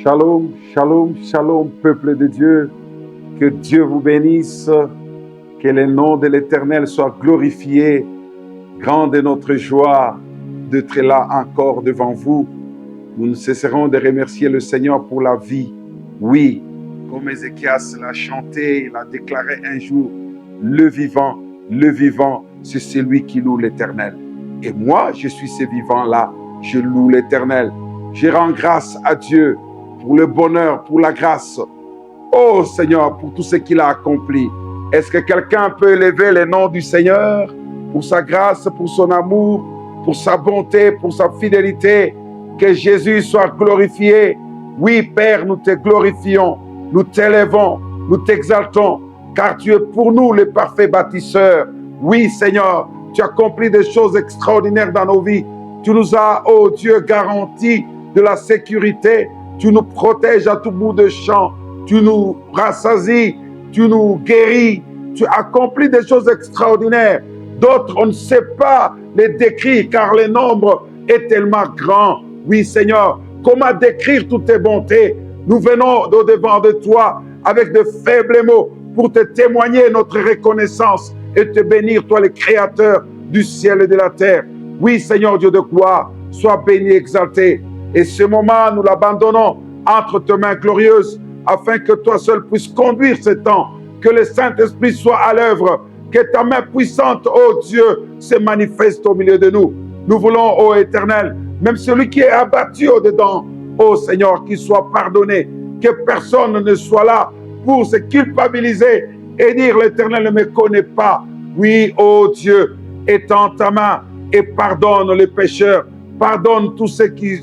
Shalom, shalom, shalom, peuple de Dieu. Que Dieu vous bénisse. Que le nom de l'Éternel soit glorifié. Grande est notre joie d'être là encore devant vous. Nous ne cesserons de remercier le Seigneur pour la vie. Oui, comme Ézéchias l'a chanté, il a déclaré un jour, le vivant, c'est celui qui loue l'Éternel. Et moi, je suis ce vivant-là. Je loue l'Éternel. Je rends grâce à Dieu pour le bonheur, pour la grâce. Oh Seigneur, pour tout ce qu'il a accompli. Est-ce que quelqu'un peut élever le nom du Seigneur pour sa grâce, pour son amour, pour sa bonté, pour sa fidélité? Que Jésus soit glorifié. Oui, Père, nous te glorifions, nous t'élevons, nous t'exaltons, car tu es pour nous le parfait bâtisseur. Oui, Seigneur, tu as accompli des choses extraordinaires dans nos vies. Tu nous as, oh Dieu, garanti de la sécurité. Tu nous protèges à tout bout de champ. Tu nous rassasies, tu nous guéris. Tu accomplis des choses extraordinaires. D'autres, on ne sait pas les décrire, car le nombre est tellement grand. Oui, Seigneur, comment décrire toutes tes bontés? Nous venons au-devant de toi avec de faibles mots pour te témoigner notre reconnaissance et te bénir, toi le Créateur du ciel et de la terre. Oui, Seigneur Dieu de gloire, sois béni, exalté. Et ce moment, nous l'abandonnons entre tes mains glorieuses, afin que toi seul puisses conduire ce temps, que le Saint-Esprit soit à l'œuvre, que ta main puissante, ô Dieu, se manifeste au milieu de nous. Nous voulons, ô Éternel, même celui qui est abattu au-dedans, ô Seigneur, qu'il soit pardonné, que personne ne soit là pour se culpabiliser et dire l'Éternel ne me connaît pas. Oui, ô Dieu, étends ta main et pardonne les pécheurs, pardonne tous ceux qui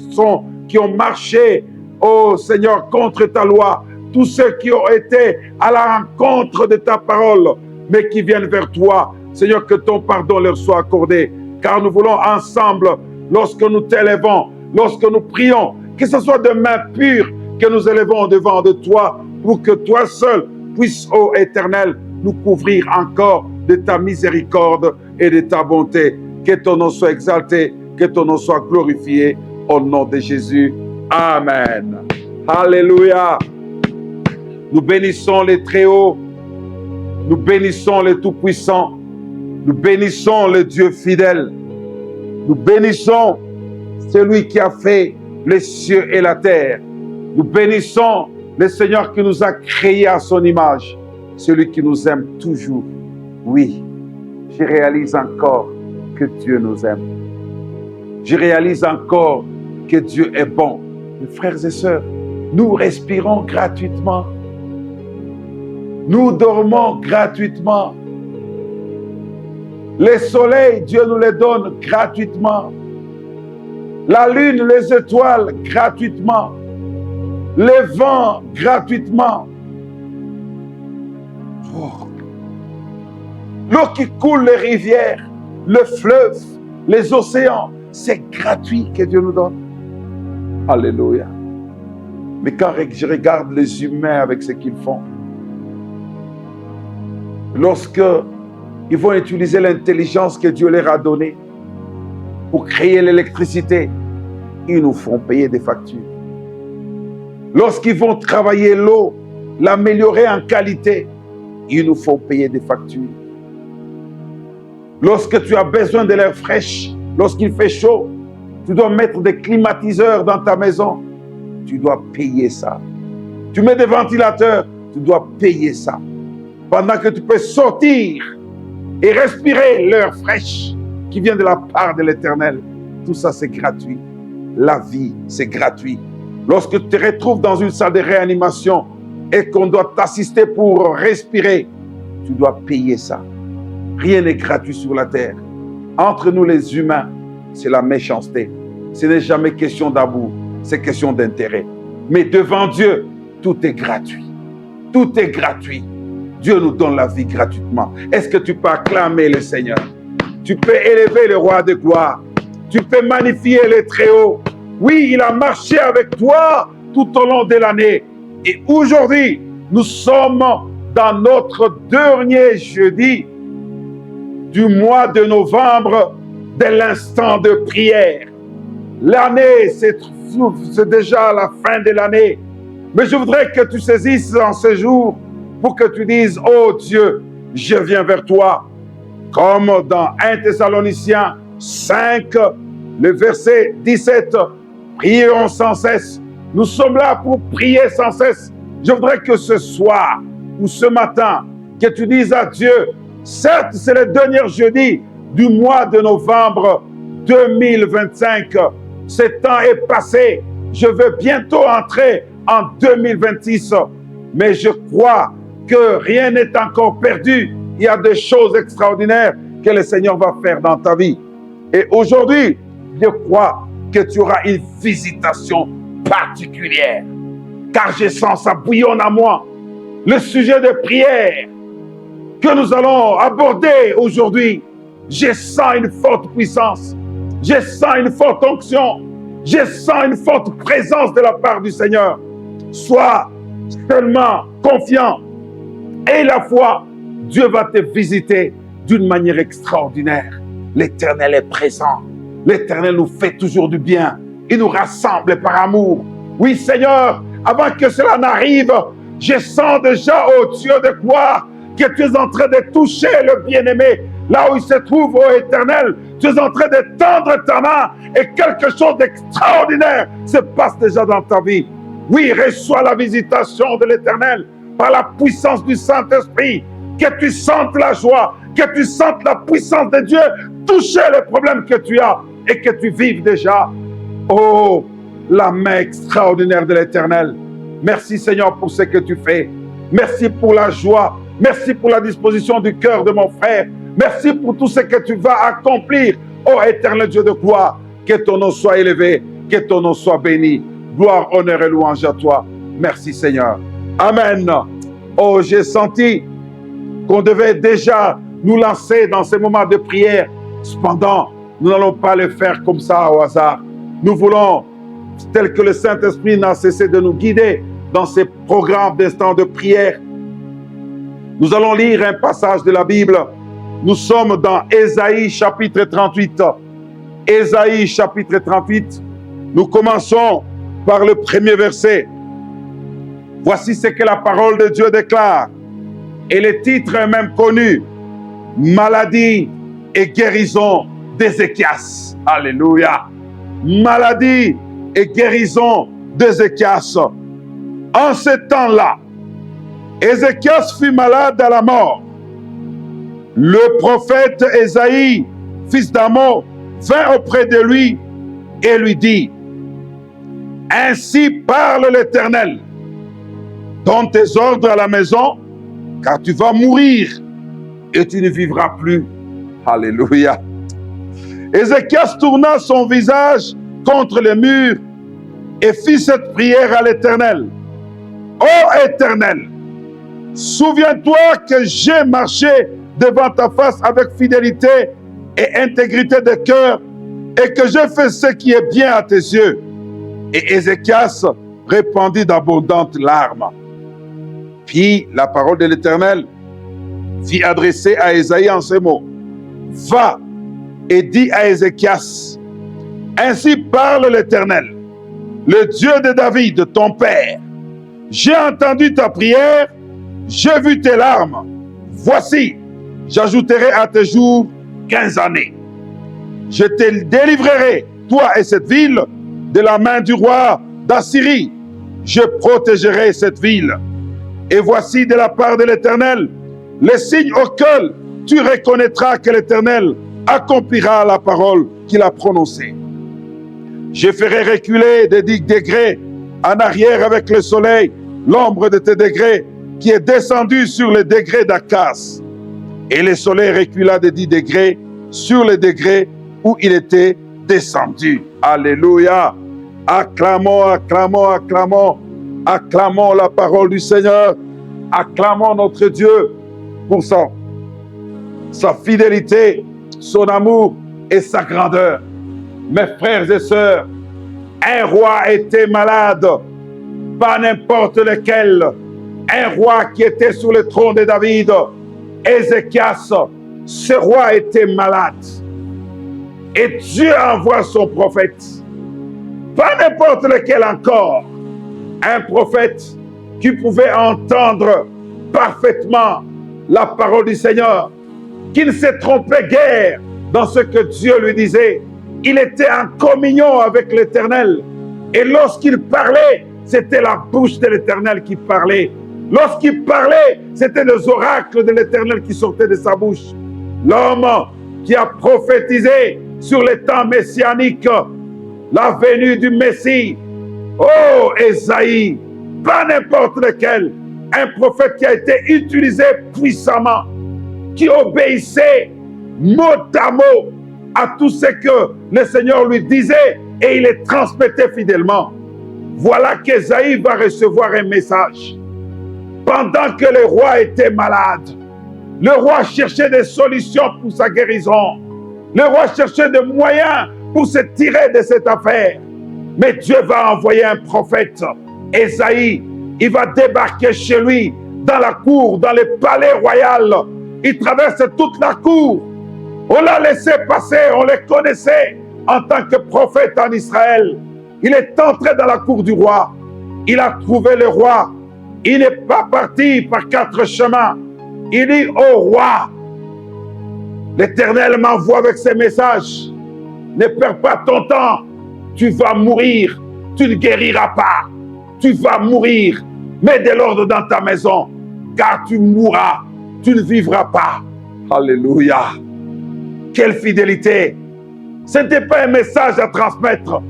ont marché, ô Seigneur, contre ta loi, tous ceux qui ont été à la rencontre de ta parole, mais qui viennent vers toi. Seigneur, que ton pardon leur soit accordé, car nous voulons ensemble, lorsque nous t'élevons, lorsque nous prions, que ce soit de mains pures que nous élevons devant de toi, pour que toi seul puisses, ô Éternel, nous couvrir encore de ta miséricorde et de ta bonté. Que ton nom soit exalté, que ton nom soit glorifié, au nom de Jésus. Amen. Alléluia. Nous bénissons les Très-Hauts, nous bénissons les Tout-Puissants, nous bénissons le Dieu fidèle, nous bénissons celui qui a fait les cieux et la terre. Nous bénissons le Seigneur qui nous a créés à son image, celui qui nous aime toujours. Oui, je réalise encore que Dieu nous aime. Je réalise encore que Dieu est bon. Mes frères et sœurs, nous respirons gratuitement. Nous dormons gratuitement. Les soleils, Dieu nous les donne gratuitement. La lune, les étoiles, gratuitement. Les vents, gratuitement. Oh. L'eau qui coule, les rivières, le fleuve, les océans, c'est gratuit que Dieu nous donne. Alléluia. Mais quand je regarde les humains avec ce qu'ils font, lorsque ils vont utiliser l'intelligence que Dieu leur a donnée pour créer l'électricité, ils nous font payer des factures. Lorsqu'ils vont travailler l'eau, l'améliorer en qualité, ils nous font payer des factures. Lorsque tu as besoin de l'air fraîche, lorsqu'il fait chaud, tu dois mettre des climatiseurs dans ta maison, tu dois payer ça. Tu mets des ventilateurs, tu dois payer ça. Pendant que tu peux sortir et respirer l'air fraîche qui vient de la part de l'Éternel. Tout ça, c'est gratuit. La vie, c'est gratuit. Lorsque tu te retrouves dans une salle de réanimation et qu'on doit t'assister pour respirer, tu dois payer ça. Rien n'est gratuit sur la terre. Entre nous les humains, c'est la méchanceté. Ce n'est jamais question d'amour, c'est question d'intérêt. Mais devant Dieu, tout est gratuit. Tout est gratuit. Dieu nous donne la vie gratuitement. Est-ce que tu peux acclamer le Seigneur? Tu peux élever le roi de gloire. Tu peux magnifier les Très-Hauts. Oui, il a marché avec toi tout au long de l'année. Et aujourd'hui, nous sommes dans notre dernier jeudi du mois de novembre, de l'instant de prière. L'année, c'est déjà la fin de l'année. Mais je voudrais que tu saisisses en ce jour pour que tu dises, oh Dieu, je viens vers toi. Comme dans 1 Thessaloniciens 5, le verset 17, prions sans cesse. Nous sommes là pour prier sans cesse. Je voudrais que ce soir ou ce matin, que tu dises à Dieu, certes, c'est le dernier jeudi du mois de novembre 2025. Ce temps est passé. Je veux bientôt entrer en 2026. Mais je crois que rien n'est encore perdu. Il y a des choses extraordinaires que le Seigneur va faire dans ta vie. Et aujourd'hui, je crois que tu auras une visitation particulière. Car je sens ça bouillonne à moi. Le sujet de prière que nous allons aborder aujourd'hui, je sens une forte puissance. Je sens une forte onction. Je sens une forte présence de la part du Seigneur. Sois seulement confiant. Et la foi, Dieu va te visiter d'une manière extraordinaire. L'Éternel est présent. L'Éternel nous fait toujours du bien. Il nous rassemble par amour. Oui, Seigneur, avant que cela n'arrive, je sens déjà, oh Dieu de gloire, que tu es en train de toucher le bien-aimé là où il se trouve, oh Éternel. Tu es en train de tendre ta main et quelque chose d'extraordinaire se passe déjà dans ta vie. Oui, reçois la visitation de l'Éternel par la puissance du Saint-Esprit. Que tu sentes la joie, que tu sentes la puissance de Dieu toucher les problèmes que tu as et que tu vives déjà. Oh, la main extraordinaire de l'Éternel. Merci Seigneur pour ce que tu fais. Merci pour la joie. Merci pour la disposition du cœur de mon frère. Merci pour tout ce que tu vas accomplir. Oh Éternel Dieu de gloire, que ton nom soit élevé, que ton nom soit béni. Gloire, honneur et louange à toi. Merci Seigneur. Amen. Oh, j'ai senti qu'on devait déjà nous lancer dans ces moments de prière. Cependant, nous n'allons pas le faire comme ça au hasard. Nous voulons, tel que le Saint-Esprit n'a cessé de nous guider dans ces programmes d'instants de prière. Nous allons lire un passage de la Bible. Nous sommes dans Ésaïe chapitre 38. Ésaïe chapitre 38. Nous commençons par le premier verset. Voici ce que la parole de Dieu déclare. Et le titre est même connu. Maladie et guérison d'Ézéchias. Alléluia. Maladie et guérison d'Ézéchias. En ce temps-là, Ézéchias fut malade à la mort. Le prophète Ésaïe, fils d'Amos, vint auprès de lui et lui dit, « Ainsi parle l'Éternel, donne tes ordres à la maison, car tu vas mourir et tu ne vivras plus. » Alléluia. Ézéchias tourna son visage contre le mur et fit cette prière à l'Éternel. « Ô Éternel, souviens-toi que j'ai marché devant ta face avec fidélité et intégrité de cœur et que j'ai fait ce qui est bien à tes yeux. » Et Ézéchias répandit d'abondantes larmes. Puis la parole de l'Éternel fit adresser à Ésaïe en ces mots. « Va et dis à Ézéchias, ainsi parle l'Éternel, le Dieu de David, ton père. J'ai entendu ta prière, j'ai vu tes larmes. Voici, j'ajouterai à tes jours 15 années. Je te délivrerai, toi et cette ville, de la main du roi d'Assyrie. Je protégerai cette ville. Et voici de la part de l'Éternel, les signes auxquels tu reconnaîtras que l'Éternel accomplira la parole qu'il a prononcée. Je ferai reculer des 10 degrés en arrière avec le soleil, l'ombre de tes degrés qui est descendue sur les degrés d'Akaz. Et le soleil recula de 10 degrés sur les degrés où il était descendu. Alléluia. Acclamons, acclamons, acclamons. Acclamons la parole du Seigneur. Acclamons notre Dieu pour sa fidélité, son amour et sa grandeur. Mes frères et sœurs, un roi était malade, pas n'importe lequel. Un roi qui était sur le trône de David, Ézéchias, ce roi était malade. Et Dieu envoie son prophète. Pas n'importe lequel encore. Un prophète qui pouvait entendre parfaitement la parole du Seigneur, qui ne se trompait guère dans ce que Dieu lui disait. Il était en communion avec l'Éternel. Et lorsqu'il parlait, c'était la bouche de l'Éternel qui parlait. Lorsqu'il parlait, c'était les oracles de l'Éternel qui sortaient de sa bouche. L'homme qui a prophétisé sur les temps messianiques, la venue du Messie. Oh, Ésaïe, pas n'importe lequel, un prophète qui a été utilisé puissamment, qui obéissait mot à mot à tout ce que le Seigneur lui disait et il les transmettait fidèlement. Voilà qu'Ésaïe va recevoir un message. Pendant que le roi était malade, le roi cherchait des solutions pour sa guérison. Le roi cherchait des moyens pour se tirer de cette affaire. Mais Dieu va envoyer un prophète, Ésaïe. Il va débarquer chez lui, dans la cour, dans le palais royal. Il traverse toute la cour. On l'a laissé passer, on le connaissait en tant que prophète en Israël. Il est entré dans la cour du roi. Il a trouvé le roi. Il n'est pas parti par 4 chemins. Il dit au roi, l'Éternel m'envoie avec ses messages. Ne perds pas ton temps. Tu vas mourir. Tu ne guériras pas. Tu vas mourir. Mets de l'ordre dans ta maison, car tu mourras. Tu ne vivras pas. Alléluia. Quelle fidélité. Ce n'était pas un message à transmettre.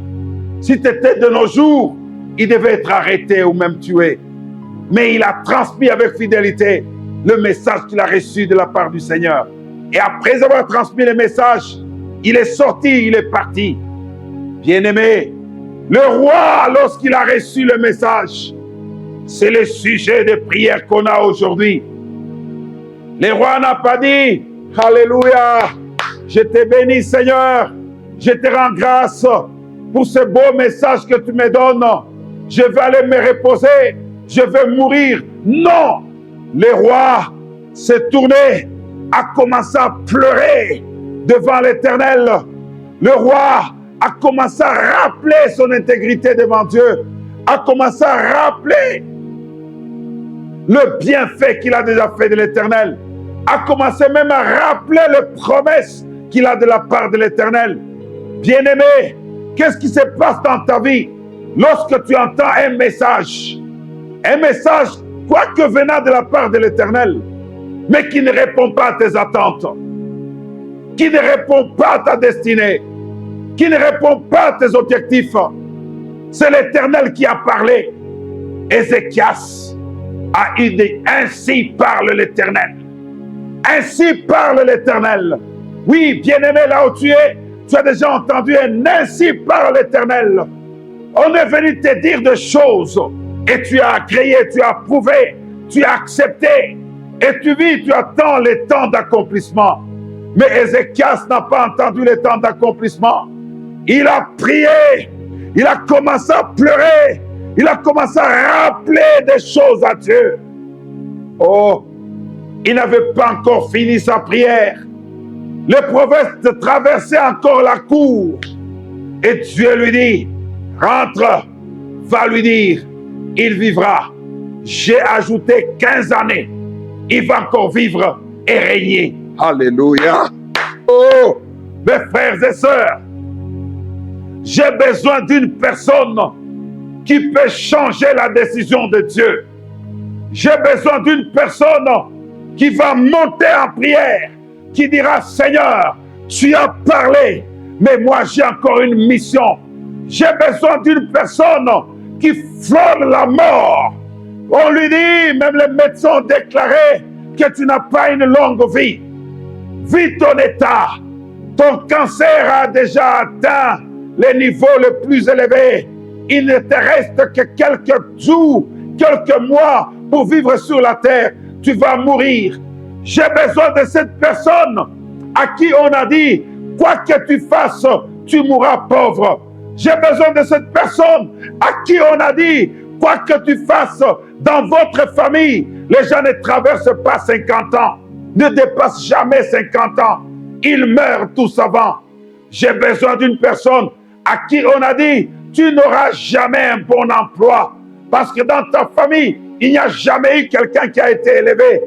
Si c'était de nos jours, il devait être arrêté ou même tué. Mais il a transmis avec fidélité le message qu'il a reçu de la part du Seigneur. Et après avoir transmis le message, il est sorti, il est parti. Bien-aimé, le roi, lorsqu'il a reçu le message, c'est le sujet de prière qu'on a aujourd'hui. Le roi n'a pas dit, Alléluia, je te bénis Seigneur, je te rends grâce pour ce beau message que tu me donnes. Je vais aller me reposer, je vais mourir. Non, le roi s'est tourné, a commencé à pleurer devant l'Éternel. Le roi a commencé à rappeler son intégrité devant Dieu, a commencé à rappeler le bienfait qu'il a déjà fait de l'Éternel, a commencé même à rappeler les promesses qu'il a de la part de l'Éternel. Bien-aimé, qu'est-ce qui se passe dans ta vie lorsque tu entends un message, quoique venant de la part de l'Éternel, mais qui ne répond pas à tes attentes, qui ne répond pas à ta destinée, qui ne répond pas à tes objectifs? C'est l'Éternel qui a parlé. Ézéchias a dit, ainsi parle l'Éternel. Ainsi parle l'Éternel. Oui, bien-aimé, là où tu es, tu as déjà entendu un ainsi parle l'Éternel. On est venu te dire des choses et tu as créé, tu as prouvé, tu as accepté et tu vis, tu attends les temps d'accomplissement. Mais Ézéchias n'a pas entendu les temps d'accomplissement. Il a prié, il a commencé à pleurer, il a commencé à rappeler des choses à Dieu. Oh, il n'avait pas encore fini sa prière. Le prophète traversait encore la cour. Et Dieu lui dit, rentre, va lui dire, il vivra. J'ai ajouté 15 années. Il va encore vivre et régner. Alléluia. Oh, mes frères et sœurs, j'ai besoin d'une personne qui peut changer la décision de Dieu. J'ai besoin d'une personne qui va monter en prière, qui dira, Seigneur, tu as parlé, mais moi j'ai encore une mission. J'ai besoin d'une personne qui frôle la mort. On lui dit, même les médecins ont déclaré que tu n'as pas une longue vie. Vis ton état. Ton cancer a déjà atteint les niveaux les plus élevés. Il ne te reste que quelques jours, quelques mois pour vivre sur la terre. Tu vas mourir. J'ai besoin de cette personne à qui on a dit, quoi que tu fasses, tu mourras pauvre. J'ai besoin de cette personne à qui on a dit, quoi que tu fasses dans votre famille, les gens ne traversent pas 50 ans, ne dépassent jamais 50 ans. Ils meurent tous avant. J'ai besoin d'une personne à qui on a dit, tu n'auras jamais un bon emploi. Parce que dans ta famille, il n'y a jamais eu quelqu'un qui a été élevé.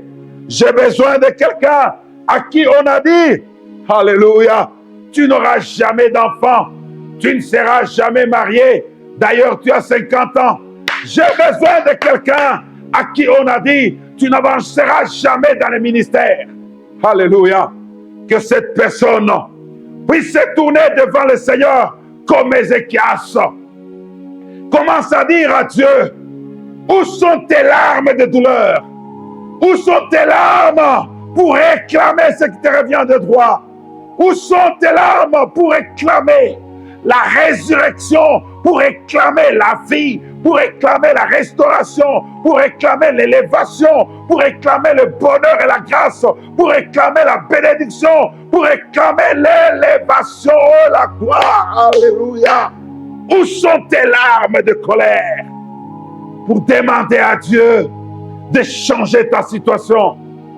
J'ai besoin de quelqu'un à qui on a dit, alléluia, tu n'auras jamais d'enfant, tu ne seras jamais marié. D'ailleurs, tu as 50 ans. J'ai besoin de quelqu'un à qui on a dit, tu n'avanceras jamais dans le ministère. Alléluia. Que cette personne puisse se tourner devant le Seigneur comme Ézéchias. Commence à dire à Dieu, où sont tes larmes de douleur? Où sont tes larmes pour réclamer ce qui te revient de droit? Où sont tes larmes pour réclamer la résurrection, pour réclamer la vie, pour réclamer la restauration, pour réclamer l'élévation, pour réclamer le bonheur et la grâce, pour réclamer la bénédiction, pour réclamer l'élévation, oh la gloire, alléluia. Où sont tes larmes de colère pour demander à Dieu de changer ta situation?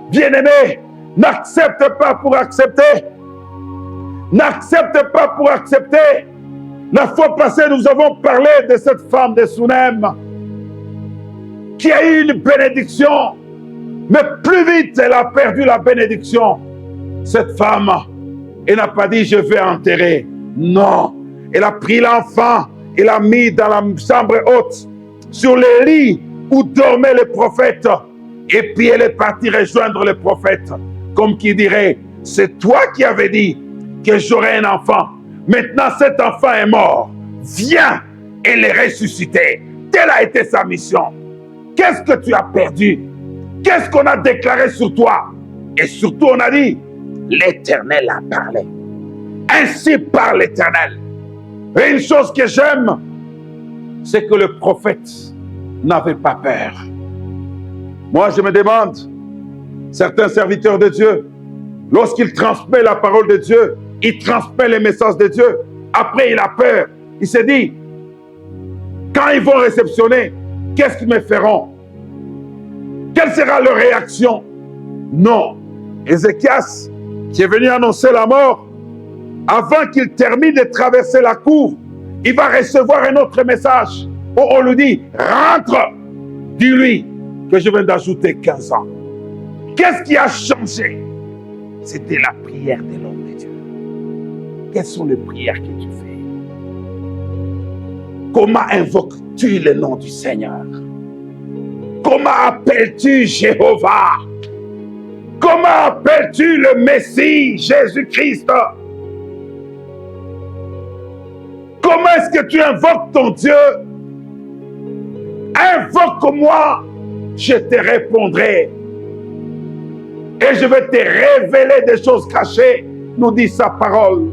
Bien-aimé, n'accepte pas pour accepter. N'accepte pas pour accepter. La fois passée, nous avons parlé de cette femme de Sunem qui a eu une bénédiction, mais plus vite elle a perdu la bénédiction. Cette femme, elle n'a pas dit je vais enterrer. Non, elle a pris l'enfant et l'a mis dans la chambre haute, sur le lit où dormait le prophète. Et puis elle est partie rejoindre le prophète, comme qui dirait, c'est toi qui avais dit que j'aurais un enfant. Maintenant, cet enfant est mort. Viens et le ressusciter. Telle a été sa mission. Qu'est-ce que tu as perdu? Qu'est-ce qu'on a déclaré sur toi? Et surtout, on a dit, l'Éternel a parlé. Ainsi parle l'Éternel. Et une chose que j'aime, c'est que le prophète n'avait pas peur. Moi, je me demande, certains serviteurs de Dieu, lorsqu'ils transmettent la parole de Dieu, il transmet les messages de Dieu. Après, il a peur. Il se dit, quand ils vont réceptionner, qu'est-ce qu'ils me feront? Quelle sera leur réaction? Non. Ézéchias, qui est venu annoncer la mort, avant qu'il termine de traverser la cour, il va recevoir un autre message. Où on lui dit, rentre, dis-lui que je viens d'ajouter 15 ans. Qu'est-ce qui a changé? C'était la prière de l'homme de Dieu. Quelles sont les prières que tu fais? Comment invoques-tu le nom du Seigneur? Comment appelles-tu Jéhovah? Comment appelles-tu le Messie, Jésus-Christ? Comment est-ce que tu invoques ton Dieu? Invoque-moi, je te répondrai. Et je vais te révéler des choses cachées, nous dit sa parole.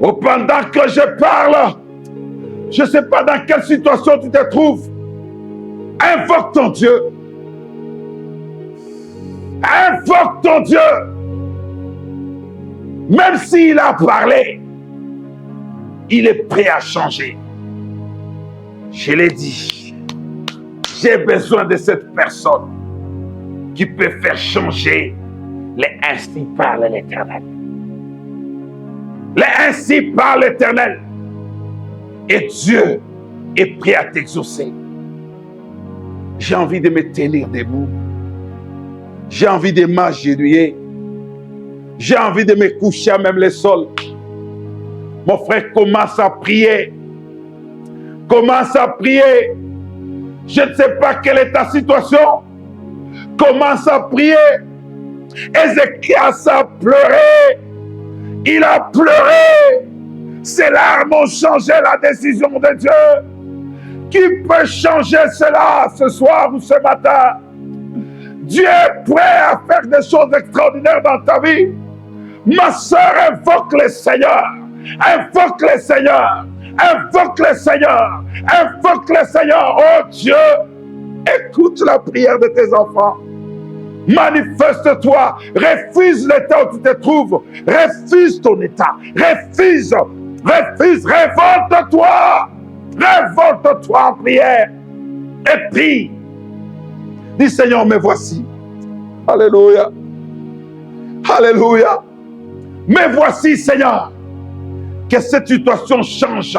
Oh, pendant que je parle, je ne sais pas dans quelle situation tu te trouves. Invoque ton Dieu. Invoque ton Dieu. Même s'il a parlé, il est prêt à changer. Je l'ai dit, j'ai besoin de cette personne qui peut faire changer les ainsi parle l'Éternel. Les ainsi parle l'Éternel. Et Dieu est prêt à t'exaucer. J'ai envie de me tenir debout. J'ai envie de m'agenouiller. J'ai envie de me coucher à même le sol. Mon frère, commence à prier. Commence à prier. Je ne sais pas quelle est ta situation. Commence à prier. Ézéchias a pleuré. Il a pleuré. Ses larmes ont changé la décision de Dieu. Qui peut changer cela ce soir ou ce matin? Dieu est prêt à faire des choses extraordinaires dans ta vie. Ma soeur, invoque le Seigneur. Invoque le Seigneur. Invoque le Seigneur. Invoque le Seigneur. Oh Dieu, écoute la prière de tes enfants. Manifeste-toi. Refuse l'état où tu te trouves. Refuse ton état. Refuse. Refuse. Révolte-toi. Révolte-toi en prière. Et prie. Dis Seigneur, me voici. Alléluia. Alléluia. Me voici, Seigneur. Que cette situation change.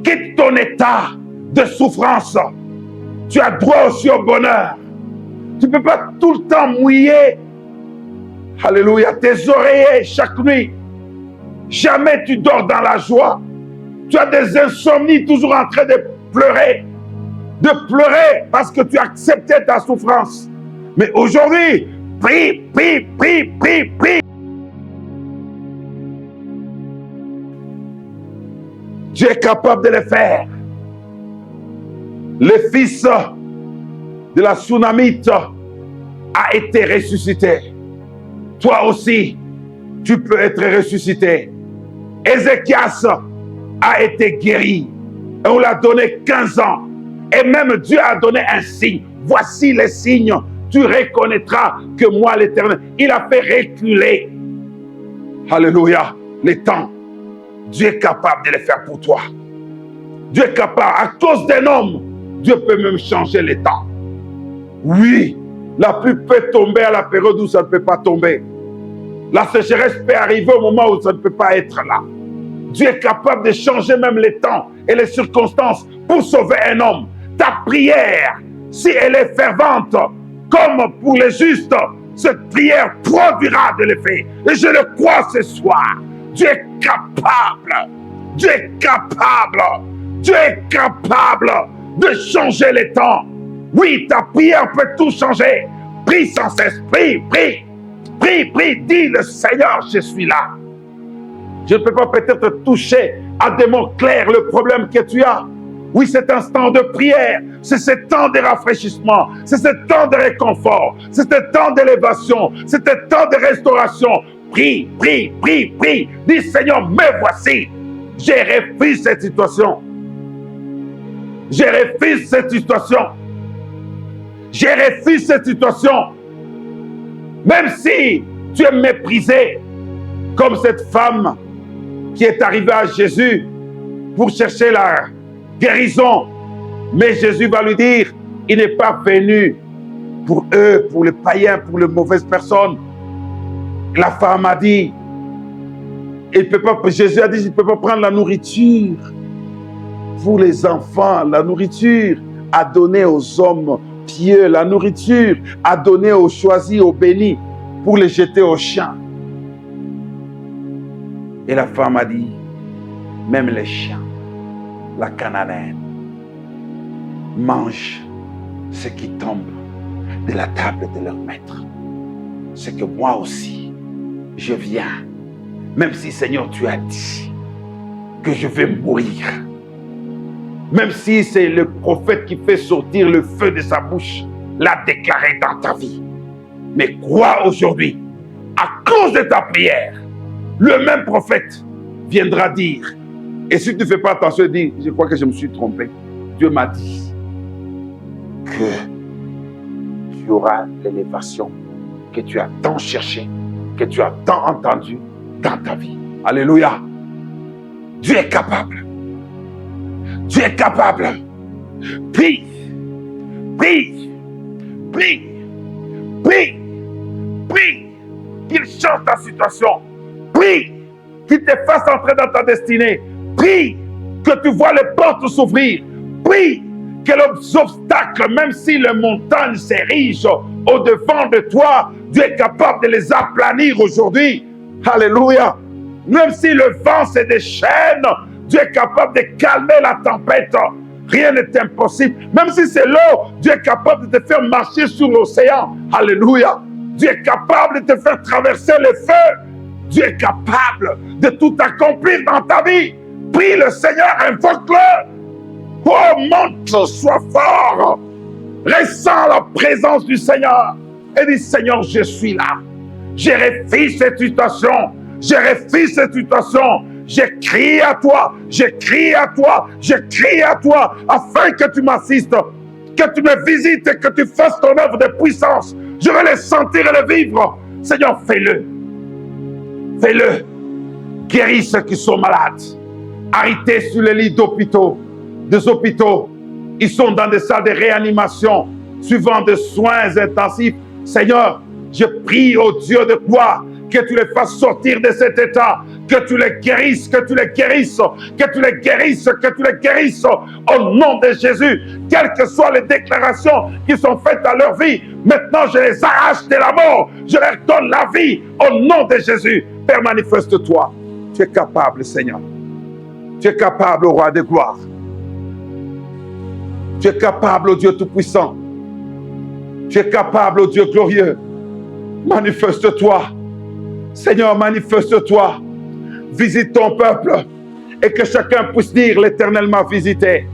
Quitte ton état de souffrance. Tu as droit aussi au bonheur. Tu ne peux pas tout le temps mouiller, alléluia, tes oreillers chaque nuit. Jamais tu dors dans la joie. Tu as des insomnies, toujours en train de pleurer parce que tu acceptais ta souffrance. Mais aujourd'hui, prie, prie, prie, prie, prie. Dieu est capable de le faire. Le fils de la Sunamite a été ressuscité. Toi aussi, tu peux être ressuscité. Ézéchias a été guéri. Et on l'a donné 15 ans. Et même Dieu a donné un signe. Voici les signes. Tu reconnaîtras que moi, l'Éternel, il a fait reculer. Alléluia. Les temps. Dieu est capable de le faire pour toi. Dieu est capable. À cause d'un homme, Dieu peut même changer les temps. Oui, la pluie peut tomber à la période où ça ne peut pas tomber. La sécheresse peut arriver au moment où ça ne peut pas être là. Dieu est capable de changer même les temps et les circonstances pour sauver un homme. Ta prière, si elle est fervente, comme pour les justes, cette prière produira de l'effet. Et je le crois ce soir. Dieu est capable. Dieu est capable. Dieu est capable de changer les temps. Oui, ta prière peut tout changer. Prie sans cesse, prie, prie. Prie, prie, dis le Seigneur, je suis là. Je ne peux pas peut-être toucher à des mots clairs le problème que tu as. Oui, c'est un temps de prière, c'est ce temps de rafraîchissement, c'est ce temps de réconfort, c'est ce temps d'élévation, c'est ce temps de restauration. Prie, prie, prie, prie. Dis Seigneur, me voici. J'ai refusé cette situation. J'ai refusé cette situation. J'ai refusé cette situation. Même si tu es méprisé, comme cette femme qui est arrivée à Jésus pour chercher la guérison. Mais Jésus va lui dire, il n'est pas venu pour eux, pour les païens, pour les mauvaises personnes. La femme a dit, Jésus a dit, il ne peut pas prendre la nourriture pour les enfants, la nourriture à donner aux hommes pieux, la nourriture à donner aux choisis, aux bénis, pour les jeter aux chiens. Et la femme a dit, même les chiens, la Cananéenne, mangent ce qui tombe de la table de leur maître. C'est que moi aussi, je viens, même si Seigneur, tu as dit que je vais mourir, même si c'est le prophète qui fait sortir le feu de sa bouche, l'a déclaré dans ta vie. Mais crois aujourd'hui, à cause de ta prière, le même prophète viendra dire, et si tu ne fais pas attention, dis, je crois que je me suis trompé. Dieu m'a dit que tu auras l'élévation que tu as tant cherché, que tu as tant entendu dans ta vie. Alléluia. Dieu est capable. Dieu est capable. Prie, prie, prie, prie, prie, qu'il change ta situation. Prie, qu'il te fasse entrer dans ta destinée. Prie, que tu vois les portes s'ouvrir. Prie, que les obstacles, même si les montagnes s'érigent au-devant de toi, Dieu est capable de les aplanir aujourd'hui. Alléluia. Même si le vent se déchaîne, Dieu est capable de calmer la tempête. Rien n'est impossible. Même si c'est l'eau, Dieu est capable de te faire marcher sur l'océan. Alléluia. Dieu est capable de te faire traverser le feu. Dieu est capable de tout accomplir dans ta vie. Prie le Seigneur, invoque-le. Oh, monte, sois fort. Ressens la présence du Seignor. Et dis, Seigneur, je suis là. J'ai refusé cette situation. J'ai refusé cette situation. J'ai crié à toi. J'ai crié à toi. J'ai crié à toi afin que tu m'assistes, que tu me visites et que tu fasses ton œuvre de puissance. Je veux les sentir et les vivre. Seigneur, fais-le. Fais-le. Guéris ceux qui sont malades. Arrêtez sur les lits d'hôpitaux. Des hôpitaux. Ils sont dans des salles de réanimation, suivant des soins intensifs. Seigneur, je prie au Dieu de gloire que tu les fasses sortir de cet état, que tu les guérisses, que tu les guérisses, que tu les guérisses, que tu les guérisses au nom de Jésus. Quelles que soient les déclarations qui sont faites à leur vie, maintenant je les arrache de la mort, je leur donne la vie au nom de Jésus. Père, manifeste-toi. Tu es capable, Seigneur. Tu es capable, roi de gloire. Tu es capable, ô Dieu Tout-Puissant. Tu es capable, ô Dieu glorieux. Manifeste-toi. Seigneur, manifeste-toi. Visite ton peuple et que chacun puisse dire l'Éternel m'a visité.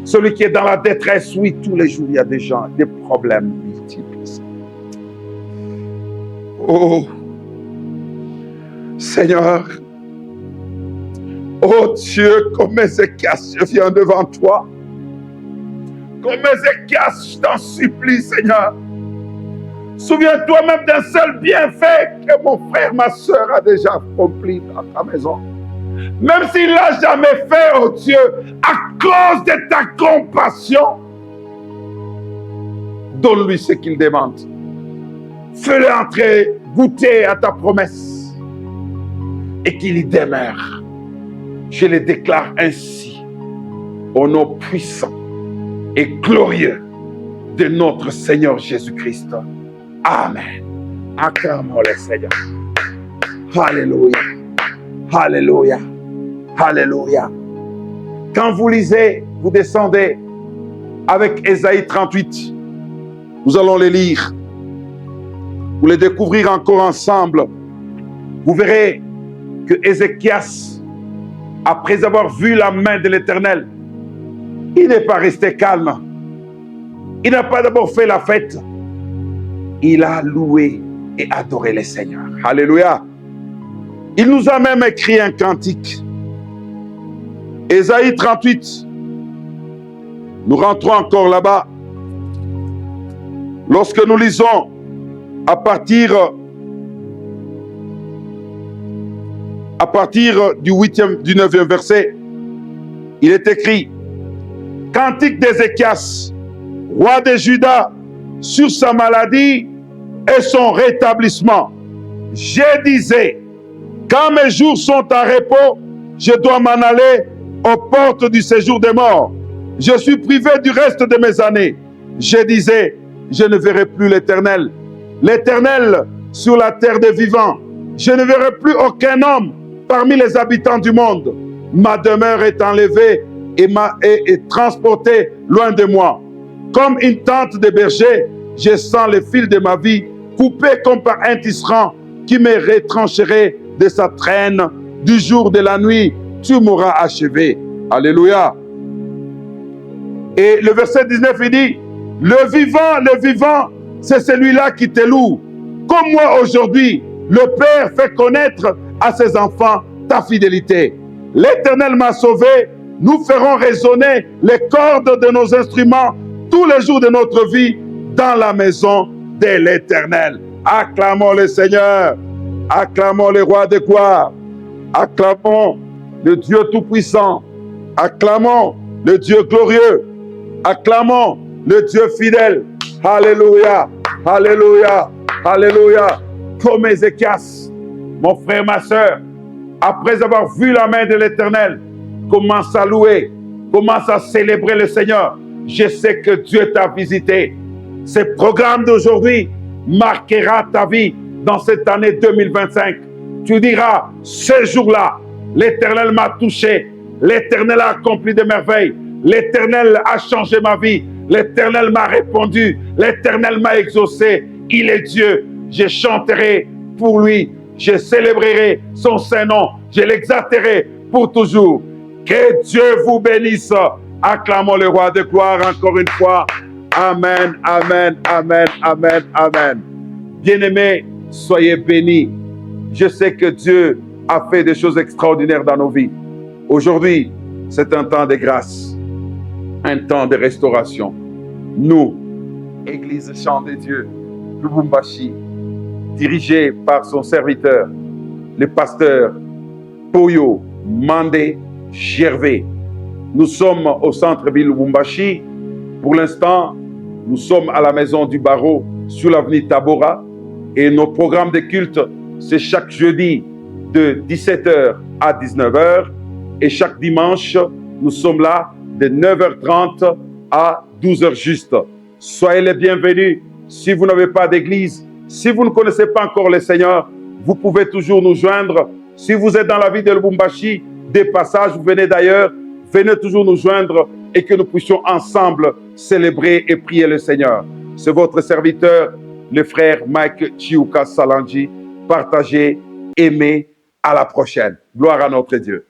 Celui qui est dans la détresse, oui, tous les jours, il y a des gens, des problèmes multiples. Oh, Seigneur, oh Dieu, comme Ézéchias, je viens devant toi. Comme Ézéchias, je t'en supplie, Seigneur. Souviens-toi même d'un seul bienfait que mon frère, ma soeur a déjà accompli dans ta maison. Même s'il ne l'a jamais fait, oh Dieu, à cause de ta compassion, donne-lui ce qu'il demande. Fais-le entrer, goûter à ta promesse et qu'il y demeure. Je le déclare ainsi, au nom puissant et glorieux de notre Seigneur Jésus-Christ. Amen. Acclamons le Seigneur. Alléluia. Alléluia. Alléluia. Quand vous lisez, vous descendez avec Ésaïe 38. Nous allons les lire. Vous les découvrir encore ensemble. Vous verrez que Ézéchias, après avoir vu la main de l'Éternel, il n'est pas resté calme. Il n'a pas d'abord fait la fête. Il a loué et adoré le Seigneur. Alléluia. Il nous a même écrit un cantique. Ésaïe 38. Nous rentrons encore là-bas. Lorsque nous lisons à partir du 9e verset, il est écrit: Cantique d'Ézéchias, roi de Juda, sur sa maladie et son rétablissement. Je disais, quand mes jours sont en repos, je dois m'en aller aux portes du séjour des morts. Je suis privé du reste de mes années. Je disais, je ne verrai plus l'Éternel. L'Éternel sur la terre des vivants. Je ne verrai plus aucun homme parmi les habitants du monde. Ma demeure est enlevée et transportée loin de moi. Comme une tente de berger, je sens le fil de ma vie coupé comme par un tisserand qui me retrancherait de sa traîne. Du jour de la nuit, tu m'auras achevé. Alléluia. Et le verset 19, il dit, le vivant, c'est celui-là qui te loue. Comme moi aujourd'hui, le Père fait connaître à ses enfants ta fidélité. L'Éternel m'a sauvé. Nous ferons résonner les cordes de nos instruments tous les jours de notre vie dans la maison de l'Éternel. Acclamons le Seigneur. Acclamons le roi de gloire. Acclamons le Dieu tout-puissant. Acclamons le Dieu glorieux. Acclamons le Dieu fidèle. Alléluia. Alléluia. Alléluia. Comme Ézéchias, mon frère, ma soeur, après avoir vu la main de l'Éternel, commence à louer, commence à célébrer le Seigneur. Je sais que Dieu t'a visité. Ce programme d'aujourd'hui marquera ta vie dans cette année 2025. Tu diras, ce jour-là, l'Éternel m'a touché. L'Éternel a accompli des merveilles. L'Éternel a changé ma vie. L'Éternel m'a répondu. L'Éternel m'a exaucé. Il est Dieu. Je chanterai pour lui. Je célébrerai son Saint-Nom. Je l'exalterai pour toujours. Que Dieu vous bénisse. Acclamons le roi de gloire encore une fois. Amen, amen, amen, amen, amen. Bien-aimés, soyez bénis. Je sais que Dieu a fait des choses extraordinaires dans nos vies. Aujourd'hui, c'est un temps de grâce, un temps de restauration. Nous, Église Chant de Dieu, Lubumbashi, dirigée par son serviteur, le pasteur Poyo Mandé Gervais. Nous sommes au centre-ville Lubumbashi. Pour l'instant, nous sommes à la maison du barreau sur l'avenue Tabora et nos programmes de culte c'est chaque jeudi de 17h à 19h. Et chaque dimanche, nous sommes là de 9h30 à 12h juste. Soyez les bienvenus. Si vous n'avez pas d'église, si vous ne connaissez pas encore le Seigneur, vous pouvez toujours nous joindre. Si vous êtes dans la ville de Lubumbashi, des passages, vous venez d'ailleurs, venez toujours nous joindre et que nous puissions ensemble célébrer et prier le Seigneur. C'est votre serviteur, le frère Mike Chiuka Salanji. Partagez, aimez. À la prochaine. Gloire à notre Dieu.